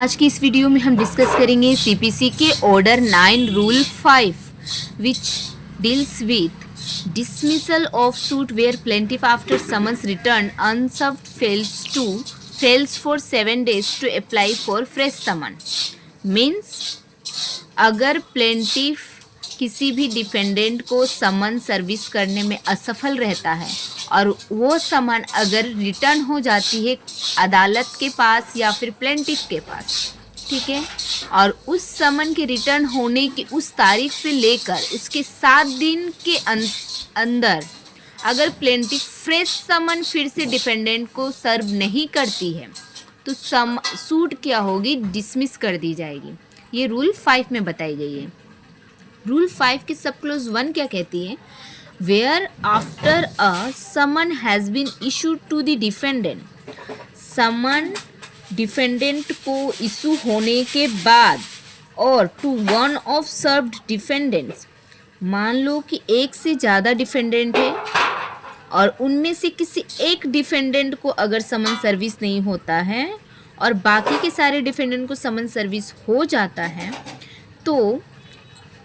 आज की इस वीडियो में हम डिस्कस करेंगे सीपीसी के order 9 rule 5 which deals with dismissal of suit where plaintiff after summons return unserved fails for 7 days to apply for fresh summon. Means अगर plaintiff किसी भी डिफेंडेंट को समन सर्विस करने में असफल रहता है और वो समन अगर रिटर्न हो जाती है अदालत के पास या फिर प्लेंटिफ के पास, ठीक है, और उस समन के रिटर्न होने की उस तारीख से लेकर उसके 7 दिन के अंदर अगर प्लेंटिफ फ्रेश समन फिर से डिफेंडेंट को सर्व नहीं करती है तो सूट क्या होगी, डिसमिस कर दी जाएगी। ये रूल 5 में बताई गई है। रूल 5 की सब क्लोज 1 क्या कहती है? Where after a summon has been issued to the defendant, summon defendant को इशू होने के बाद और to one of served defendants, मान लो कि एक से ज़्यादा डिफेंडेंट है और उनमें से किसी एक डिफेंडेंट को अगर समन सर्विस नहीं होता है और बाकी के सारे डिफेंडेंट को समन सर्विस हो जाता है तो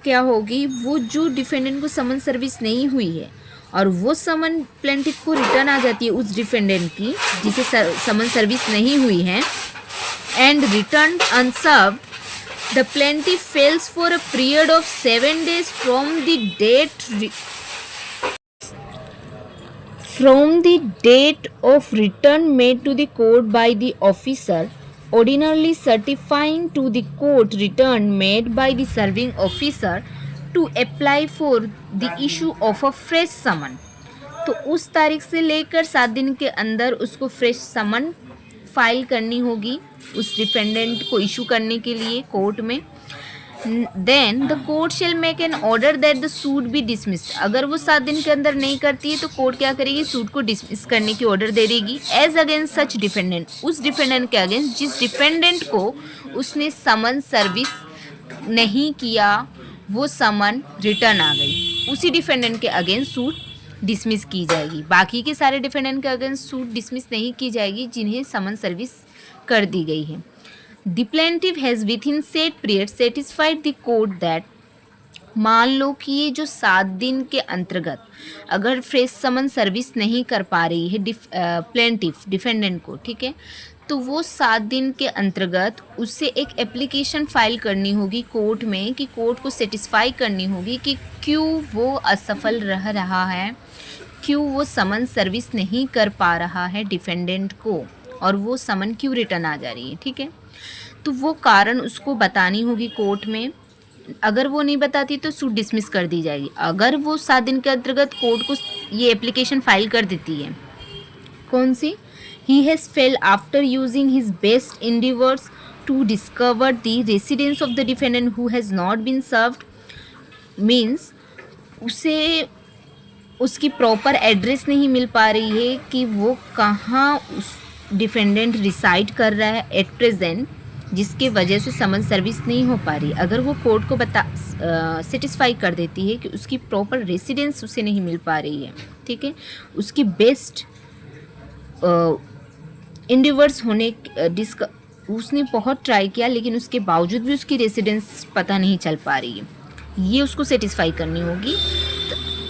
क्या होगी, वो जो डिफेंडेंट को समन सर्विस नहीं हुई है और वो समन प्लेंटिफ को रिटर्न आ जाती है उस डिफेंडेंट की जिसे समन सर्विस नहीं हुई है, and return unserved, the plaintiff fails for a period of 7 days from the date of return made to the court by the officer ordinarily certifying to the court return made by the serving officer to apply for the issue of a fresh summon। तो उस तारीख से लेकर 7 दिन के अंदर उसको fresh समन file करनी होगी उस डिफेंडेंट को इशू करने के लिए कोर्ट में। Then the court shall make an order that the suit be dismissed. अगर वो 7 दिन के अंदर नहीं करती है तो कोर्ट क्या करेगी, सूट को डिसमिस करने की ऑर्डर दे देगी एज अगेंस्ट सच डिफेंडेंट, उस डिफेंडेंट के अगेंस्ट जिस डिफेंडेंट को उसने समन सर्विस नहीं किया, वो समन रिटर्न आ गई, उसी डिफेंडेंट के अगेंस्ट सूट डिसमिस की जाएगी। बाकी के सारे डिफेंडेंट के अगेंस्ट सूट डिसमिस नहीं की जाएगी जिन्हें समन सर्विस कर दी गई है। The plaintiff has within said period satisfied the court that, मान लो कि ये जो 7 दिन के अंतर्गत अगर फ्रेश समन सर्विस नहीं कर पा रही है प्लेंटिफ डिफेंडेंट को, ठीक है, तो वो 7 दिन के अंतर्गत उससे एक एप्लीकेशन फाइल करनी होगी कोर्ट में कि कोर्ट को सेटिस्फाई करनी होगी कि क्यों वो असफल रह रहा है, क्यों वो समन सर्विस नहीं कर पा रहा है डिफेंडेंट को और वो समन क्यों रिटर्न आ जा रही है, ठीक है। तो वो कारण उसको बतानी होगी कोर्ट में। अगर वो नहीं बताती तो सूट डिसमिस कर दी जाएगी। अगर वो 7 दिन के अंतर्गत कोर्ट को ये एप्लीकेशन फाइल कर देती है, कौन सी, he has fail after using his best endeavours to discover the residence of the defendant who has not been served, means उसे उसकी प्रॉपर एड्रेस नहीं मिल पा रही है कि वो कहाँ उस डिफेंडेंट रिसाइड कर रहा है एट प्रेजेंट, जिसके वजह से समन सर्विस नहीं हो पा रही। अगर वो कोर्ट को सेटिस्फाई कर देती है कि उसकी प्रॉपर रेसिडेंस उसे नहीं मिल पा रही है, ठीक है, उसकी बेस्ट इंडिवर्स होने उसने बहुत ट्राई किया लेकिन उसके बावजूद भी उसकी रेसिडेंस पता नहीं चल पा रही है, ये उसको सेटिस्फाई करनी होगी।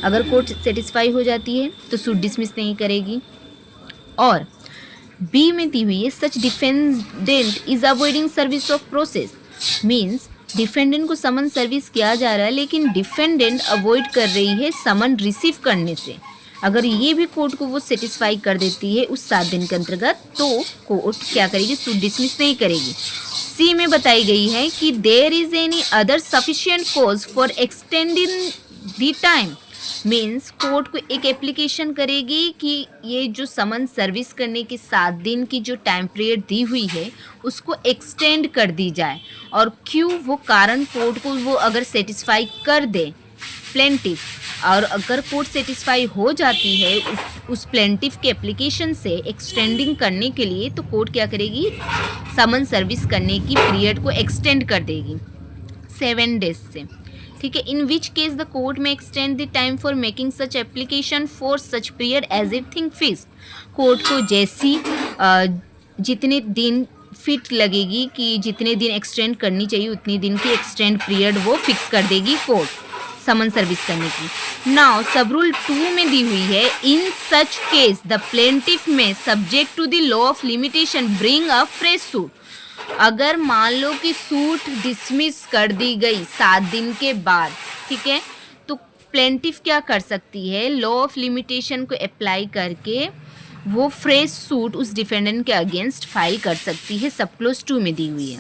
अगर कोर्ट सेटिस्फाई हो जाती है तो सूट डिसमिस नहीं करेगी। और बी में दी हुई है, such defendant is avoiding service of process, means defendant को समन सर्विस किया जा रहा है लेकिन डिफेंडेंट अवॉइड कर रही है समन रिसीव करने से। अगर ये भी कोर्ट को वो सेटिस्फाई कर देती है उस 7 दिन के अंतर्गत तो कोर्ट क्या करेगी, सूट डिसमिस नहीं करेगी। सी में बताई गई है कि there is any other sufficient cause for extending the time, means court को एक एप्लीकेशन करेगी कि ये जो समन सर्विस करने की 7 दिन की जो टाइम पीरियड दी हुई है उसको एक्सटेंड कर दी जाए। और क्यों, वो कारण कोर्ट को वो अगर सेटिस्फाई कर दे प्लेंटिफ, और अगर कोर्ट सेटिस्फाई हो जाती है उस प्लेंटिफ के एप्लीकेशन से एक्सटेंडिंग करने के लिए, तो कोर्ट क्या करेगी, समन सर्विस करने की पीरियड को एक्सटेंड कर देगी 7 days से, ठीक है। In which case the court may extend the time for making such application for such period as it think fit. Court को जैसी जितने दिन बेनिफिट लगेगी कि जितने दिन एक्सटेंड करनी चाहिए उतनी दिन की एक्सटेंड पीरियड वो फिक्स कर देगी कोर्ट समन सर्विस करने की। नाउ सब रूल 2 में दी हुई है, in such case the plaintiff may subject to the law of limitation bring a fresh suit. अगर मान लो कि सूट डिसमिस कर दी गई 7 दिन के बाद, ठीक है, तो प्लेंटिफ क्या कर सकती है, लॉ ऑफ लिमिटेशन को अप्लाई करके वो फ्रेश सूट उस डिफेंडेंट के अगेंस्ट फाइल कर सकती है, सब क्लोज 2 में दी हुई है।